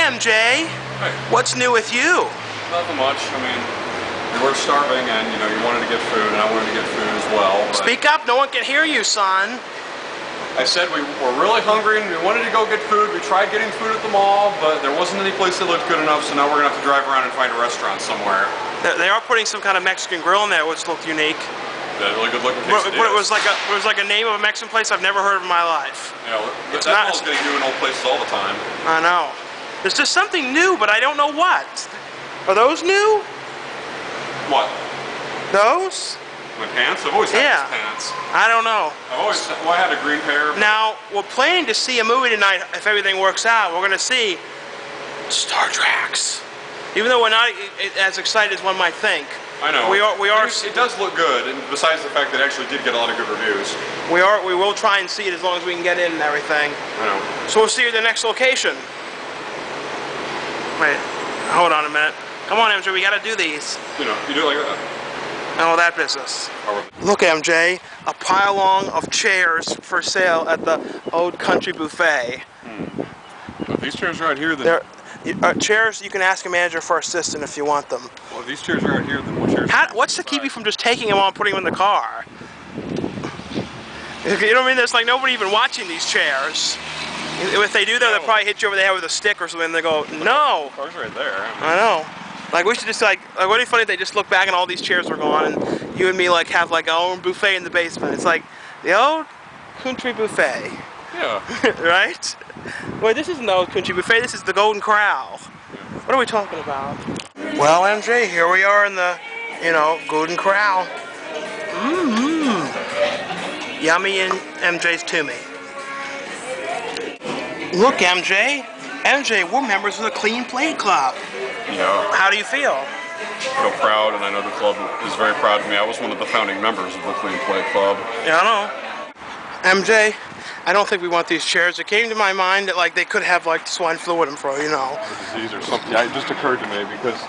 MJ. Hey. What's new with you? Nothing much. I mean, we were starving and, you know, you wanted to get food and I wanted to get food as well. Speak up, no one can hear you, son. I said we were really hungry and we wanted to go get food. We tried getting food at the mall, but there wasn't any place that looked good enough, so now we're going to have to drive around and find a restaurant somewhere. They are putting some kind of Mexican grill in there, which looked unique. Yeah, really good looking But it was like a name of a Mexican place I've never heard of in my life. Yeah, that mall's getting new in old places all the time. I know. There's just something new, but I don't know what. Are those new? What? Those? My pants? I've always had these pants. I don't know. I had a green pair. Now, we're planning to see a movie tonight, if everything works out. We're going to see Star Treks. Even though we're not as excited as one might think. I know. We are. It does look good, and besides the fact that it actually did get a lot of good reviews. We will try and see it as long as we can get in and everything. I know. So we'll see you at the next location. Wait, hold on a minute. Come on, MJ, we gotta do these. You know, you do it like that. Oh, that business. Look, MJ, a pile-on of chairs for sale at the Old Country Buffet. If these chairs are out here, then... Chairs, you can ask a manager for assistant if you want them. Well, if these chairs are out here, then what chairs... What's to keep you from just taking them on and putting them in the car? You know what I mean? There's like nobody even watching these chairs. If they do that, they'll probably hit you over the head with a stick or something and they go, no! The car's right there. I know. Like, we should just, like wouldn't it be funny if they just look back and all these chairs were gone and you and me, like, have, like, our own buffet in the basement. It's like the Old Country Buffet. Yeah. Right? Wait, this isn't the Old Country Buffet, this is the Golden Corral. What are we talking about? Well, MJ, here we are in the, you know, Golden Corral. Yummy in MJ's tummy. Look, MJ. MJ, we're members of the Clean Plate Club. Yeah. How do you feel? I feel proud, and I know the club is very proud of me. I was one of the founding members of the Clean Plate Club. Yeah, I know. MJ, I don't think we want these chairs. It came to my mind that, like, they could have, like, swine flu in them for, you know. A disease or something. Yeah, it just occurred to me because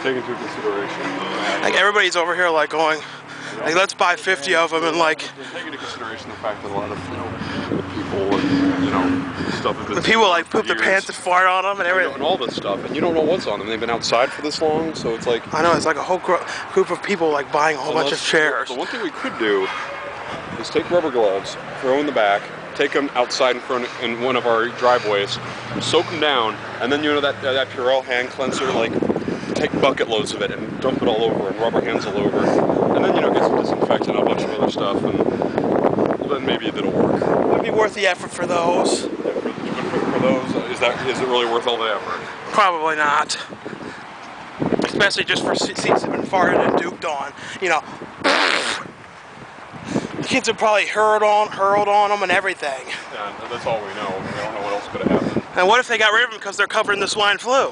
take into consideration. Like, everybody's over here, like, going, like, let's buy 50 of them and, like... Take into consideration the fact that a lot of, you know, people and, you know, stuff have been... People, like, poop their pants and fart on them and everything. And all this stuff, and you don't know what's on them. They've been outside for this long, so it's like... I know, it's like a whole group of people, like, buying a whole bunch of chairs. The one thing we could do is take rubber gloves, throw in the back, take them outside in one of our driveways, soak them down, and then, you know, that Purell hand cleanser, like, take bucket loads of it and dump it all over and rubber hands all over. And then, you know, get some disinfectant and a bunch of other stuff, and then maybe it'll work. It would be worth the effort for those. For those, is it really worth all the effort? Probably not. Especially just for seats that have been farted and duped on. You know, the kids have probably hurled on them and everything. Yeah, that's all we know. We don't know what else could have happened. And what if they got rid of them because they're covered in the swine flu?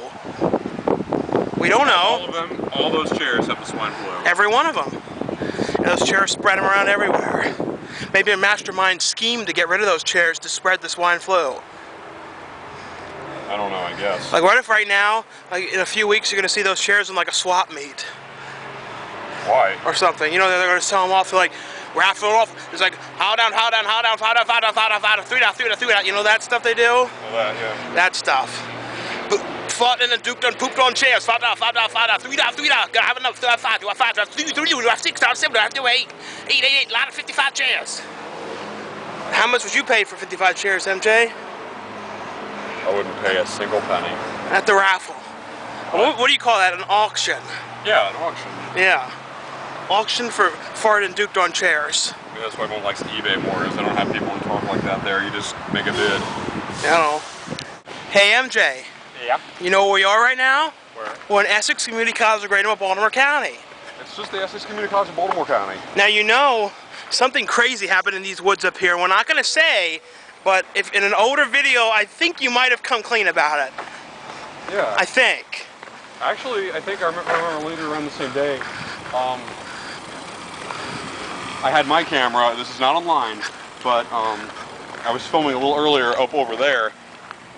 We don't know. All of them, all those chairs have the swine flu. Every one of them. And those chairs spread them around everywhere. Maybe a mastermind scheme to get rid of those chairs to spread the swine flu. I don't know, I guess. Like, what if right now, like in a few weeks, you're going to see those chairs in like a swap meet? Why? Or something. You know, they're going to sell them off. They're like, raffle it off. It's like, how down, three down. You know that stuff they do? Well, that, yeah. That stuff. Fought in and duped and pooped on chairs. 5 down, 3 down. Gotta have enough. 5 down, 3 down, 6 down, 7 down, 8. A lot of 55 chairs. How much would you pay for 55 chairs, MJ? I wouldn't pay a single penny. At the raffle. What do you call that? An auction? Yeah, an auction. Yeah. Auction for farted and duped on chairs. I mean, that's why everyone likes eBay more, is they don't have people in talk like that there. You just make a bid. I know. Hey, MJ. Yeah? You know where we are right now? Where? We're in Essex Community College of Greater Baltimore County. It's just the Essex Community College of Baltimore County. Now, you know, something crazy happened in these woods up here. We're not going to say, but if in an older video, I think you might have come clean about it. Yeah. I think. Actually, I think I remember later around the same day, I had my camera. This is not online, but I was filming a little earlier up over there,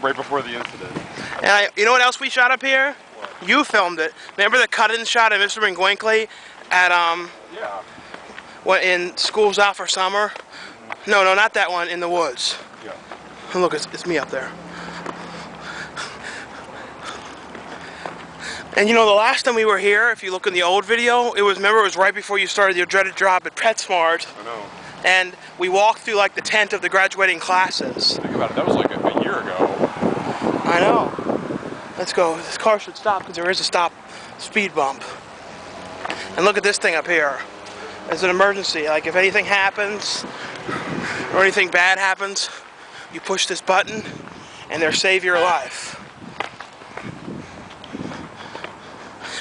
right before the incident. And you know what else we shot up here? What? You filmed it. Remember the cut-in shot of Mr. Mingwinkley at Yeah. what, in School's Out for Summer? No, not that one. In the woods. Yeah. And look, it's me up there. And you know, the last time we were here, if you look in the old video, it was right before you started your dreaded job at PetSmart. I know. And we walked through like the tent of the graduating classes. Think about it, that was like a year ago. I know. Let's go. This car should stop because there is a stop speed bump. And look at this thing up here. It's an emergency. Like if anything happens or anything bad happens, you push this button and they'll save your life.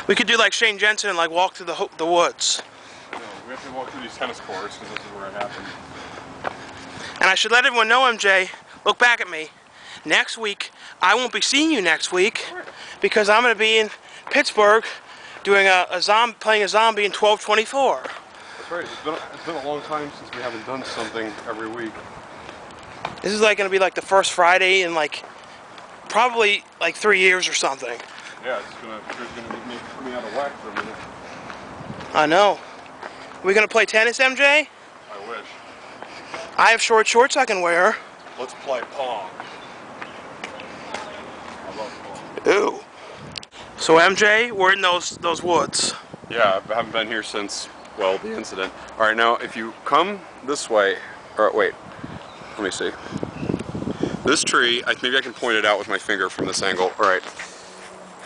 We could do like Shane Jensen and like walk through the woods. No, we have to walk through these tennis courts because this is where it happened. And I should let everyone know, MJ, look back at me. Next week, I won't be seeing you next week because I'm going to be in Pittsburgh doing playing a zombie in 1224. That's right. It's been a long time since we haven't done something every week. This is like going to be like the first Friday in like probably like 3 years or something. Yeah, it's gonna get me out of whack for a minute. I know. Are we going to play tennis, MJ? I wish. I have short shorts I can wear. Let's play Pong. I love Pong. Ooh. So MJ, we're in those woods. Yeah, I haven't been here since, well, the incident. All right, now if you come this way, or wait, let me see. This tree, maybe I can point it out with my finger from this angle. All right,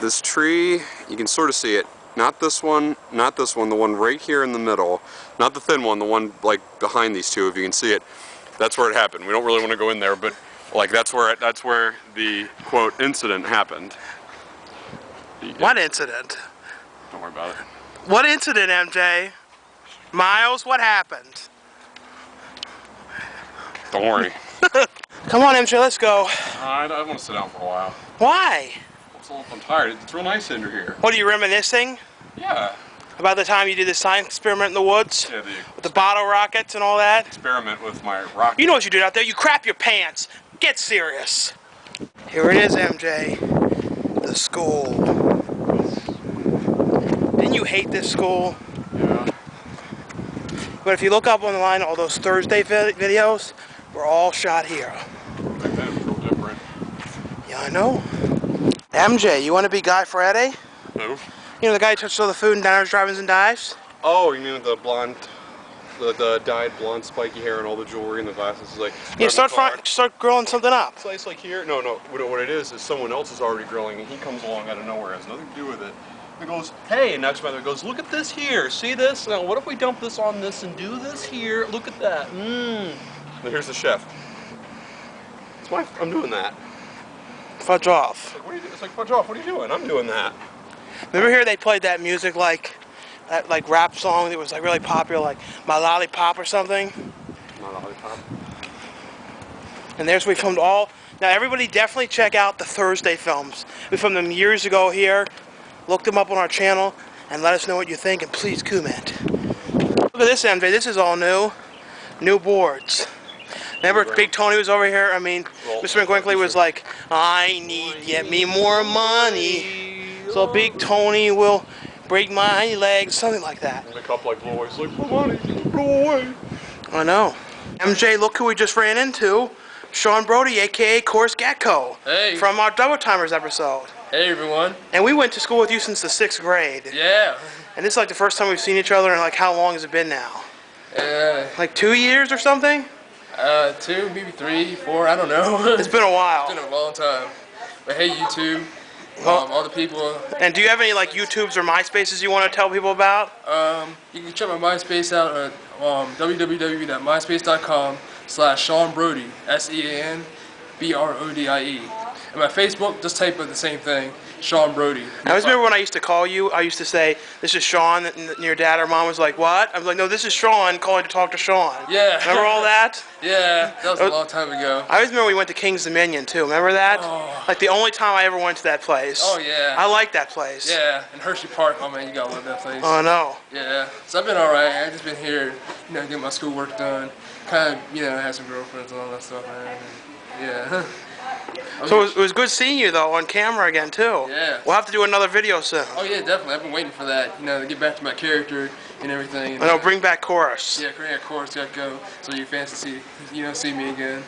this tree, you can sort of see it. Not this one, not this one, the one right here in the middle. Not the thin one, the one like behind these two, if you can see it. That's where it happened. We don't really want to go in there, but like that's where the quote incident happened. What incident? Don't worry about it. What incident, MJ? Miles, what happened? Don't worry. Come on, MJ, let's go. I want to sit down for a while. Why? I'm tired. It's real nice under here. What, are you reminiscing? Yeah. About the time you did the science experiment in the woods? Yeah, with the bottle rockets and all that? Experiment with my rocket. You know what you did out there? You crap your pants. Get serious. Here it is, MJ. The school. Didn't you hate this school? Yeah. But if you look up on the line, all those Thursday videos were all shot here. Back then it was real different. Yeah, I know. MJ, you want to be Guy Fieri? Who? You know, the guy who touched all the food in diners, drive-ins, and dives? Oh, you mean with the blonde, the dyed blonde spiky hair and all the jewelry and the glasses? Like, yeah, start grilling something up. It's like here. No. What it is someone else is already grilling, and he comes along out of nowhere. It has nothing to do with it. He goes, hey, and next man goes, look at this here. See this? Now, what if we dump this on this and do this here? Look at that. Mmm. Now here's the chef. I'm doing that. Fudge off. Like, what are you doing? It's like, fudge off. What are you doing? I'm doing that. Remember here they played that music like rap song that was like really popular, like My Lollipop or something? My Lollipop. And there's we filmed all. Now everybody definitely check out the Thursday films. We filmed them years ago here. Look them up on our channel and let us know what you think and please comment. Look at this, MJ. This is all new. New boards. Remember Big Tony was over here? I mean, Mr. Mingwinkley was like, I need to get me more money. So Big Tony will break my legs, something like that. And the cup like blow away. It's like, blow money, blow away. I know. MJ, look who we just ran into. Sean Brody, a.k.a. Course Gatco. Hey. From our Double Timers episode. Hey, everyone. And we went to school with you since the 6th grade. Yeah. And this is like the first time we've seen each other in like how long has it been now? Like 2 years or something? 2, maybe 3, 4, I don't know. It's been a while. It's been a long time. But hey, YouTube, all the people. And do you have any like YouTubes or MySpaces you want to tell people about? You can check my MySpace out at www.myspace.com/Sean Brody, SeanBrodie. And my Facebook, just type in the same thing, Sean Brody. I always remember when I used to call you, I used to say, this is Sean, and your dad or mom was like, what? I was like, no, this is Sean, calling to talk to Sean. Yeah. Remember all that? Yeah, that was a long time ago. I always remember we went to King's Dominion, too. Remember that? Oh. Like the only time I ever went to that place. Oh, yeah. I like that place. Yeah, and Hershey Park, oh man, you gotta love that place. Oh, no. Yeah, so I've been alright. I've just been here, getting my schoolwork done. Kind of, had some girlfriends and all that stuff, man. Yeah. So it was good seeing you, though, on camera again, too. Yeah. We'll have to do another video soon. Oh, yeah, definitely. I've been waiting for that, to get back to my character and everything. And, I know, bring back Chorus. Yeah, bring back Chorus, gotta go, so your fans can see me again.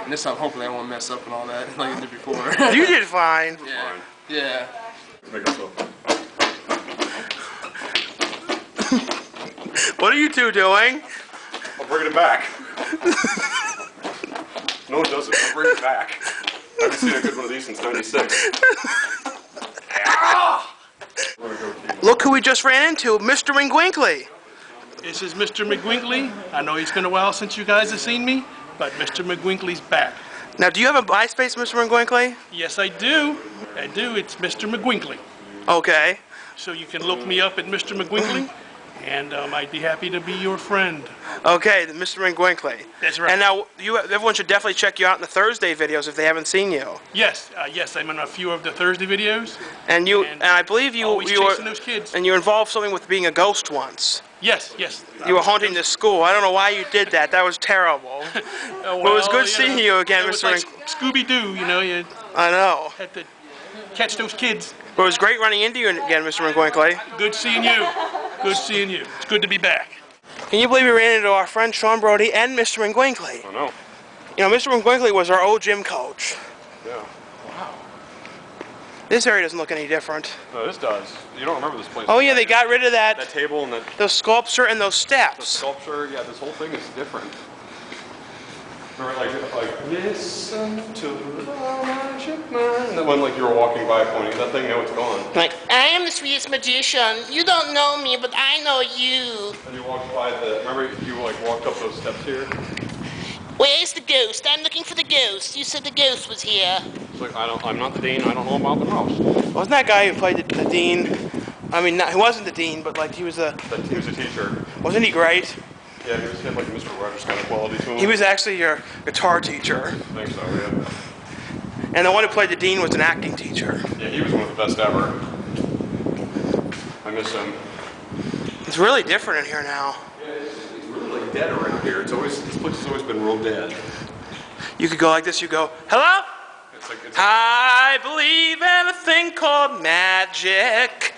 And this time, hopefully, I won't mess up and all that like I did before. You did fine. Yeah. Yeah. Make yourself. What are you two doing? I'm bringing it back. No one does it. I'm bringing it back. I haven't seen a good one of these since '96. Look who we just ran into, Mr. Mingwinkley. This is Mr. Mingwinkley. I know it's been a while since you guys have seen me, but Mr. Mingwinkley's back. Now, do you have a MySpace, Mr. Mingwinkley? Yes, I do. I do. It's Mr. Mingwinkley. Okay. So you can look me up at Mr. Mingwinkley, and I'd be happy to be your friend. Okay, Mr. Mingwinkley. That's right. And now, everyone should definitely check you out in the Thursday videos if they haven't seen you. Yes, yes, I'm in a few of the Thursday videos. And I believe you always chasing those kids. And you involved something with being a ghost once. Yes, yes. You were haunting the school. I don't know why you did that. That was terrible. Well, but it was good seeing you again, it was Mr. like Scooby-Doo, you know. You I know. had to catch those kids. But it was great running into you again, Mr. Mingwinkley. Good seeing you. Good seeing you. It's good to be back. Can you believe we ran into our friend Sean Brody and Mr. Mingwinkley? I know. You know, Mr. Mingwinkley was our old gym coach. Yeah. Wow. This area doesn't look any different. No, this does. You don't remember this place. Oh yeah, they got rid of that table and the sculpture and those the steps. sculpture. Yeah, this whole thing is different. Remember, like listen to the magic man. And then when like you were walking by pointing at that thing, now it's gone. Like, I am the sweetest magician. You don't know me, but I know you. And you walked by remember you like walked up those steps here? Where's the ghost? I'm looking for the ghost. You said the ghost was here. It's like, I'm not the dean, I don't know about the mouse. Wasn't that guy who played the dean? I mean, he wasn't the dean, but like he was a... He was a teacher. Wasn't he great? Yeah, he had like Mr. Rogers kind of quality to him. He was actually your guitar teacher. I think so, yeah. And the one who played the dean was an acting teacher. Yeah, he was one of the best ever. I miss him. It's really different in here now. Yeah, it's really like dead around here. This place has always been real dead. You could go like this, you go, hello? I believe in a thing called magic.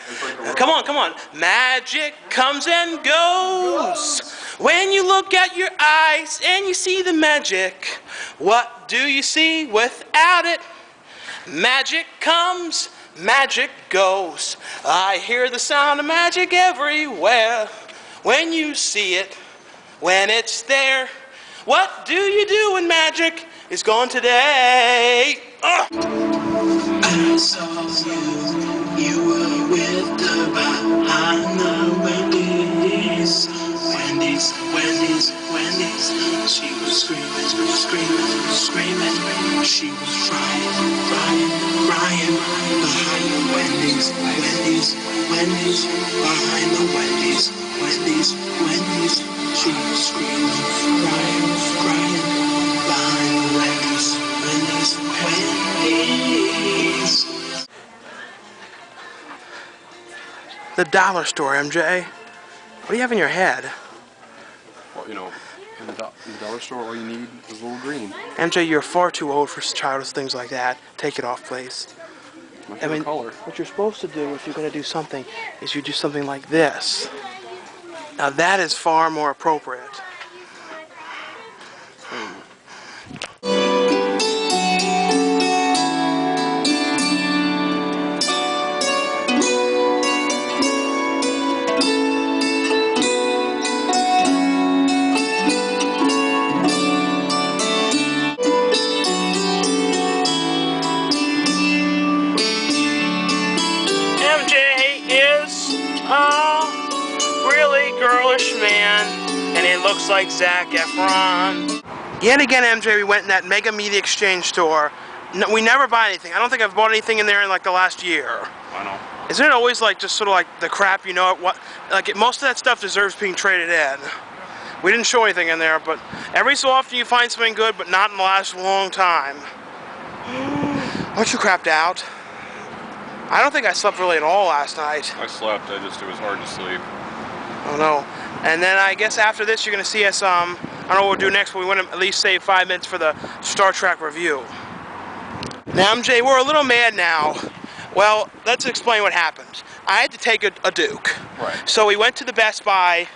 Come on, come on. Magic comes and goes. When you look at your eyes and you see the magic, what do you see without it? Magic comes, magic goes. I hear the sound of magic everywhere. When you see it, when it's there, what do you do when magic is gone today? I saw you were with the Bana Wendy's. She was screaming. She was crying behind the Wendy's. Behind the Wendy's. She was screaming, crying behind the Wendy's. The dollar store, MJ. What do you have in your head? Well, you know, in the dollar store, all you need is a little green. MJ, you're far too old for childish things like that. Take it off, please. My favorite color. What you're supposed to do if you're going to do something is you do something like this. Now that is far more appropriate. Girlish man, and he looks like Zac Efron. Yet again, MJ, we went in that Mega Media Exchange store. No, we never buy anything. I don't think I've bought anything in there in like the last year. I know. Isn't it always like just sort of like the crap, you know? Most of that stuff deserves being traded in. We didn't show anything in there, but every so often you find something good, but not in the last long time. Aren't you crapped out? I don't think I slept really at all last night. I slept. It was hard to sleep. Oh no. And then I guess after this you're going to see us, I don't know what we'll do next, but we want to at least save 5 minutes for the Star Trek review. Now MJ, we're a little mad now. Well, let's explain what happened. I had to take a Duke. Right. So we went to the Best Buy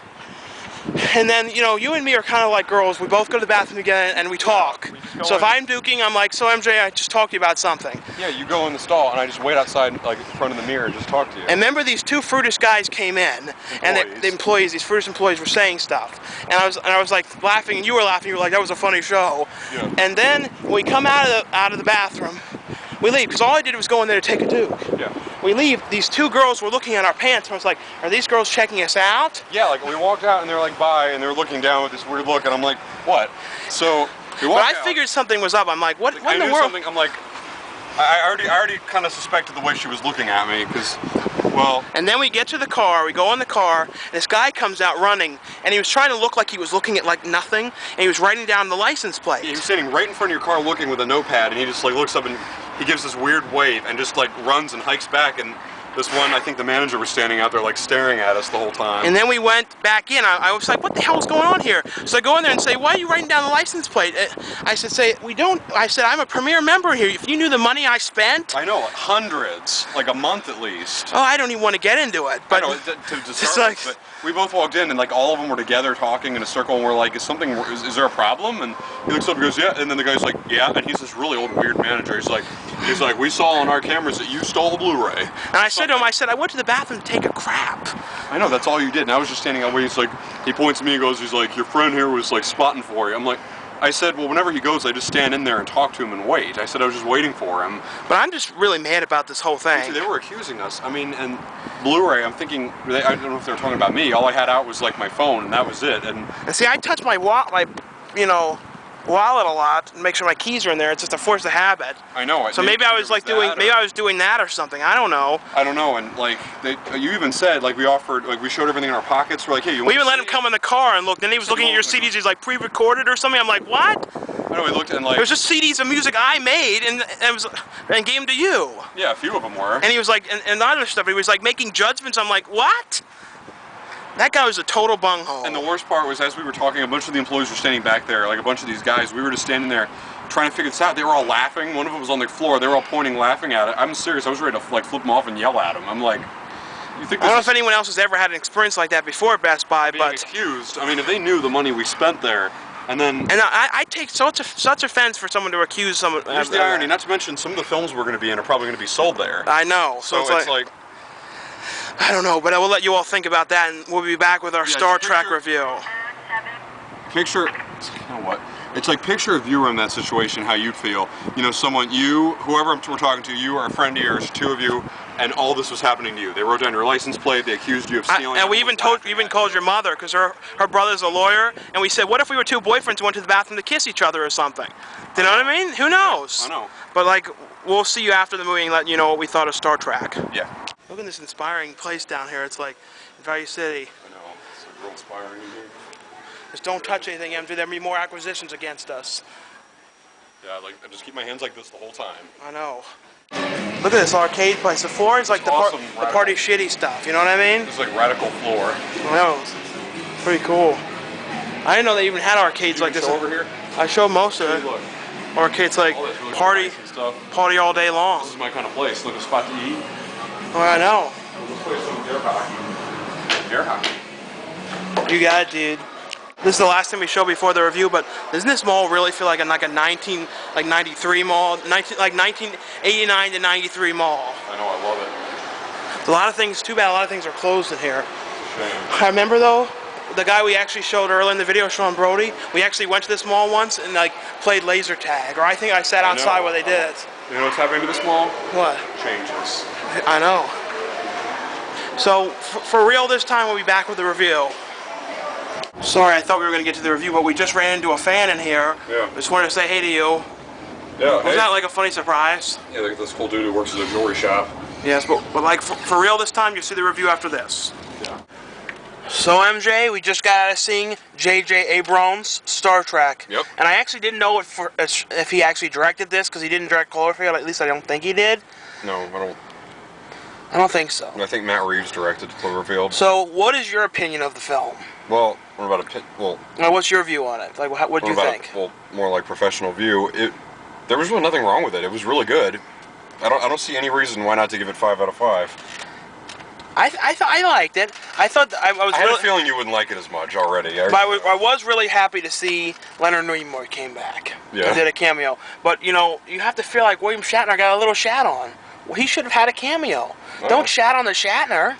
And then, you know, you and me are kind of like girls. We both go to the bathroom together and we talk. So if I'm duking, I'm like, so MJ, I just talked to you about something. Yeah, you go in the stall and I just wait outside, like in front of the mirror and just talk to you. And remember, these two fruitish guys came in, and the employees, these fruitish employees, were saying stuff. And I was like laughing, and you were laughing. You were like, that was a funny show. Yeah. And then when we come out of the bathroom, we leave, because all I did was go in there to take a duke. Yeah. We leave, these two girls were looking at our pants, and I was like, are these girls checking us out? Yeah, like we walked out and they're like, bye, and they're looking down with this weird look, and I'm like, what? So we walked out. But I figured something was up. I'm like, what in the world? I'm like, I already kind of suspected the way she was looking at me, because, well... And then we get to the car, we go in the car, and this guy comes out running, and he was trying to look like he was looking at like nothing, and he was writing down the license plate. Yeah, he was standing right in front of your car looking with a notepad, and he just like looks up and he gives this weird wave and just like runs and hikes back, and this one, I think the manager was standing out there like staring at us the whole time. And then we went back in. I was like, what the hell is going on here? So I go in there and say, why are you writing down the license plate? I said, I'm a premier member here. If you knew the money I spent. I know, hundreds, like a month at least. Oh, I don't even want to get into it. But I know, to start with, but we both walked in and like all of them were together talking in a circle, and we're like, is there a problem? And he looks up and goes, yeah. And then the guy's like, yeah. And he's this really old weird manager. He's like, we saw on our cameras that you stole a Blu-ray. And I said to him, I went to the bathroom to take a crap. I know, that's all you did. And I was just standing out where he's like, he points at me and goes, he's like, your friend here was like spotting for you. I'm like, I said, well, whenever he goes, I just stand in there and talk to him and wait. I said I was just waiting for him. But I'm just really mad about this whole thing. See, they were accusing us. I mean, and Blu-ray, I'm thinking, I don't know if they were talking about me. All I had out was like my phone, and that was it. And see, I touch my wallet a lot and make sure my keys are in there. It's just a force of habit. I know. So maybe I was like doing that or something. I don't know. I don't know. And like you even said, like we showed everything in our pockets. We're like, hey, we even let him come in the car and look. Then he was looking at your CDs. He's like, pre-recorded or something. I'm like, what? I know. He looked and like. It was just CDs of music I made and gave them to you. Yeah, a few of them were. And he was like, and other stuff. He was like making judgments. I'm like, what? That guy was a total bunghole. And the worst part was, as we were talking, a bunch of the employees were standing back there, like a bunch of these guys. We were just standing there trying to figure this out. They were all laughing. One of them was on the floor. They were all pointing, laughing at it. I'm serious. I was ready to like flip them off and yell at them. I'm like, you think? I don't know if anyone else has ever had an experience like that before at Best Buy, but accused. I mean, if they knew the money we spent there, and then. And I take such offense for someone to accuse someone. Here's the irony. Not to mention, some of the films we're going to be in are probably going to be sold there. I know. So it's like. I don't know, but I will let you all think about that, and we'll be back with our Star Trek review. Picture, you know what? It's like picture a viewer in that situation, how you'd feel. You know, whoever we're talking to, you or a friend of yours, two of you, and all this was happening to you. They wrote down your license plate, they accused you of stealing. And we even called your mother, because her brother's a lawyer, and we said, what if we were two boyfriends who went to the bathroom to kiss each other or something? Do you know what I mean? Who knows? I know. But like, we'll see you after the movie and let you know what we thought of Star Trek. Yeah. Look at this inspiring place down here. It's like Value City. I know. It's like real inspiring in here. Just don't touch anything, MJ. There'll be more acquisitions against us. Yeah, like I just keep my hands like this the whole time. I know. Look at this arcade place. The floor is like the party shitty stuff. You know what I mean? It's like radical floor. I know. It's pretty cool. I didn't know they even had arcades like this. Over here? I showed most of it. Look. Arcades like really party, nice and stuff. Party all day long. This is my kind of place. Look, a spot to eat. Oh, I know. Let's play some air hockey. Air hockey. You got it, dude. This is the last thing we show before the review, but doesn't this mall really feel like a 93 mall, like 1989 to 93 mall? I know, I love it. It's a lot of things. Too bad a lot of things are closed in here. Shame. I remember though, the guy we actually showed earlier in the video, Sean Brody. We actually went to this mall once and like played laser tag, or I think I sat outside where they did it. You know what's happening to this mall? What? Changes. I know. So, for real this time, we'll be back with the review. Sorry, I thought we were going to get to the review, but we just ran into a fan in here. Yeah. Just wanted to say hey to you. Yeah, Wasn't that like a funny surprise? Yeah, like this cool dude who works at a jewelry shop. Yes, but like for real this time, you'll see the review after this. Yeah. So MJ, we just got out of seeing J.J. Abrams' Star Trek. Yep. And I actually didn't know if he actually directed this, because he didn't direct Cloverfield. At least I don't think he did. No, I don't think so. I think Matt Reeves directed Cloverfield. So, what is your opinion of the film? Well, what's your view on it? Like, what do you think? More like professional view. There was really nothing wrong with it. It was really good. I don't see any reason why not to give it 5 out of 5. I liked it. I thought I was. I had really, a feeling you wouldn't like it as much already. But I was really happy to see Leonard Nimoy came back. Yeah. And did a cameo. But, you know, you have to feel like William Shatner got a little shat on. Well, he should have had a cameo. Oh. Don't shat on the Shatner.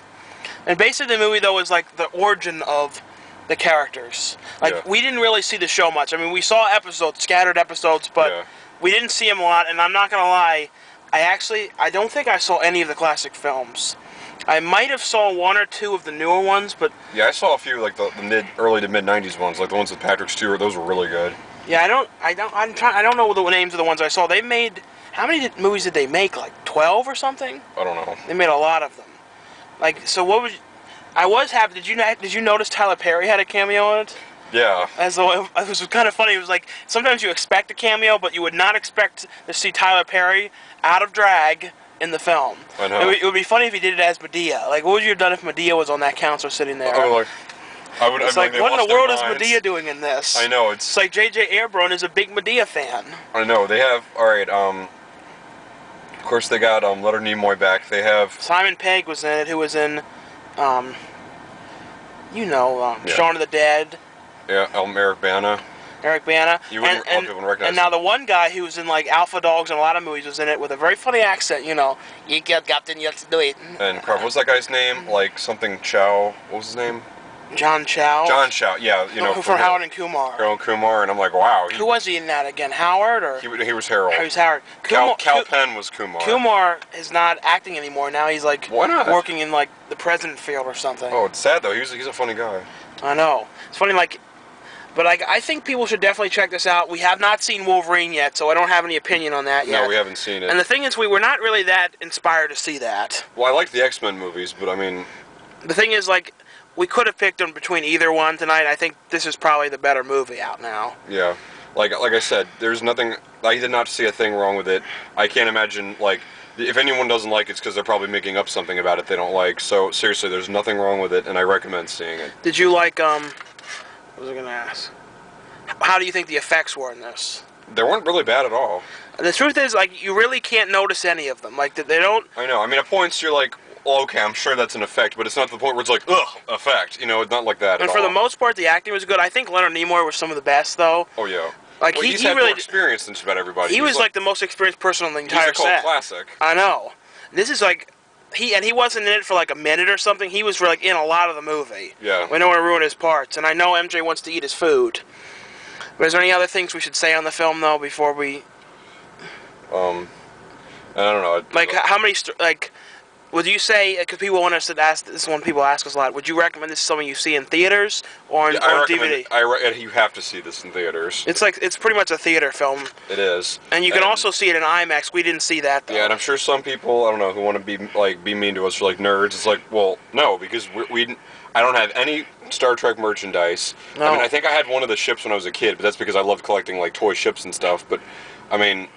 And basically the movie, though, is like the origin of the characters. Like, Yeah. we didn't really see the show much. I mean, we saw episodes, scattered episodes, but Yeah. we didn't see them a lot. And I'm not going to lie, I don't think I saw any of the classic films. I might have saw one or two of the newer ones, but Yeah, I saw a few like the early to mid '90s ones, like the ones with Patrick Stewart. Those were really good. yeah, I don't know the names of the ones I saw. They made, how many movies did they make? Like 12 or something? I don't know. They made a lot of them. Like, so what was? I was happy. Did you notice Tyler Perry had a cameo in it? Yeah. As though it was kind of funny. It was like sometimes you expect a cameo, but you would not expect to see Tyler Perry out of drag in the film. I know. It would be funny if he did it as Medea. Like, what would you have done if Medea was on that council sitting there? I would. It's I'm like, they what in lost the their world is minds. Medea doing in this? I know It's like J.J. Abrams is a big Medea fan. I know they have. All right. Of course they got Leonard Nimoy back. They have. Simon Pegg was in it, who was in, Yeah. Shaun of the Dead. Yeah, Eric Bana. Eric Bana. You wouldn't- a lot of people wouldn't recognize and now him. the one guy who was in like Alpha Dogs and a lot of movies was in it with a very funny accent, you know. You got Captain, you have to do it. And what was that guy's name? Like something Chow. What was his name? John Chow. John Chow. Yeah, you know. From Howard and Kumar. Harold Kumar, and I'm like, wow. Who was he in that again? Howard or? He was Harold. He was Howard. Cal Penn was Kumar. Kumar is not acting anymore. Now he's like Why not? working in like the president field or something. Oh, it's sad though. He's a funny guy. I know. It's funny, like, but I think people should definitely check this out. We have not seen Wolverine yet, so I don't have any opinion on that yet. No, we haven't seen it. And the thing is, we were not really that inspired to see that. Well, I like the X-Men movies, but I mean, The thing is, like, we could have picked them between either one tonight. I think this is probably the better movie out now. yeah. Like I said, there's nothing. I did not see a thing wrong with it. I can't imagine like if anyone doesn't like it, it's because they're probably making up something about it they don't like. So seriously, there's nothing wrong with it, and I recommend seeing it. Did you like, what was I going to ask? How do you think the effects were in this? They weren't really bad at all. The truth is, like, you really can't notice any of them. Like, they don't... I know. I mean, at points you're like, well, okay, I'm sure that's an effect, but it's not to the point where it's like, ugh, effect. You know, it's not like that And at for all. the most part, the acting was good. I think Leonard Nimoy was some of the best, though. Oh yeah. Like, well, he he's had really... more experience than just about everybody. He was like the most experienced person on the he's entire a cult set. classic. I know. This is like... He wasn't in it for like a minute or something. He was like in a lot of the movie. Yeah. We don't want to ruin his parts. And I know MJ wants to eat his food. But is there any other things we should say on the film, though, before we... I don't know. Like, how many... Like, would you say... Because people want us to ask... This is one people ask us a lot. Would you recommend this is something you see in theaters or on, I on recommend DVD? you have to see this in theaters. It's like... It's pretty much a theater film. It is. And you can also see it in IMAX. We didn't see that, though. Yeah, and I'm sure some people, I don't know, who want to be mean to us for like nerds. It's like, well, no, because I don't have any Star Trek merchandise. No. I mean, I think I had one of the ships when I was a kid, but that's because I loved collecting like toy ships and stuff. But I mean,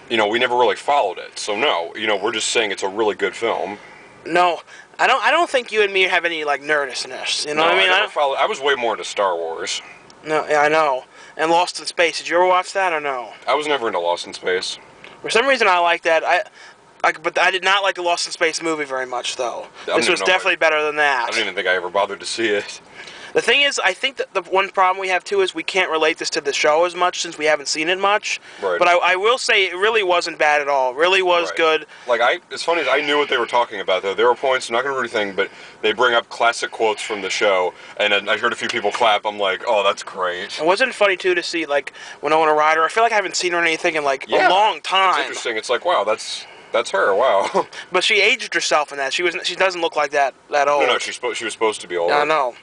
you know, we never really followed it. So no, you know, we're just saying it's a really good film. No. I don't think you and me have any, like, nerdishness. You know what I mean? I was way more into Star Wars. No, yeah, I know. And Lost in Space. Did you ever watch that or no? I was never into Lost in Space. For some reason, I like that. But I did not like the Lost in Space movie very much, though. This was definitely better than that. I don't even think I ever bothered to see it. The thing is, I think that the one problem we have, too, is we can't relate this to the show as much since we haven't seen it much. Right. But I will say it really wasn't bad at all. It really was Right. good. Like, it's funny, I knew what they were talking about, though. There were points, I'm not going to read anything, but they bring up classic quotes from the show, and then I heard a few people clap. I'm like, oh, that's great. And wasn't it funny, too, to see, like, Winona Ryder? I feel like I haven't seen her in anything in, like, a long time. It's interesting. It's like, wow, that's her, wow. But she aged herself in that. She doesn't look like that old. No, she was supposed to be older. I know.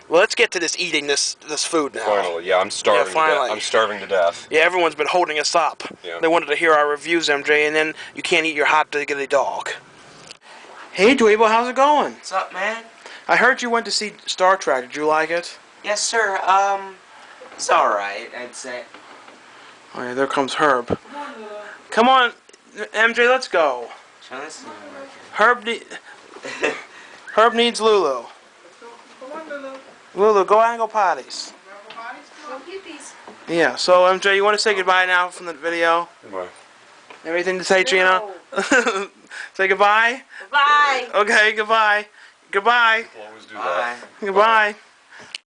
Well, let's get to this eating this food now. Finally, yeah, I'm starving. Yeah, finally. I'm starving to death. Yeah, everyone's been holding us up. Yeah. They wanted to hear our reviews, MJ, and then you can't eat your hot diggity dog. Hey, Dweebo, how's it going? What's up, man? I heard you went to see Star Trek. Did you like it? Yes, sir. It's alright, I'd say. Oh, yeah, there comes Herb. Come on, MJ, let's go. Sean, this isn't working. Herb needs Lulu. Lulu, go out and go potties. Yeah, so MJ, you want to say goodbye now from the video? Goodbye. Everything to say, Gina? Say goodbye. Bye. Okay, goodbye. Goodbye. People always do Bye. that. Goodbye.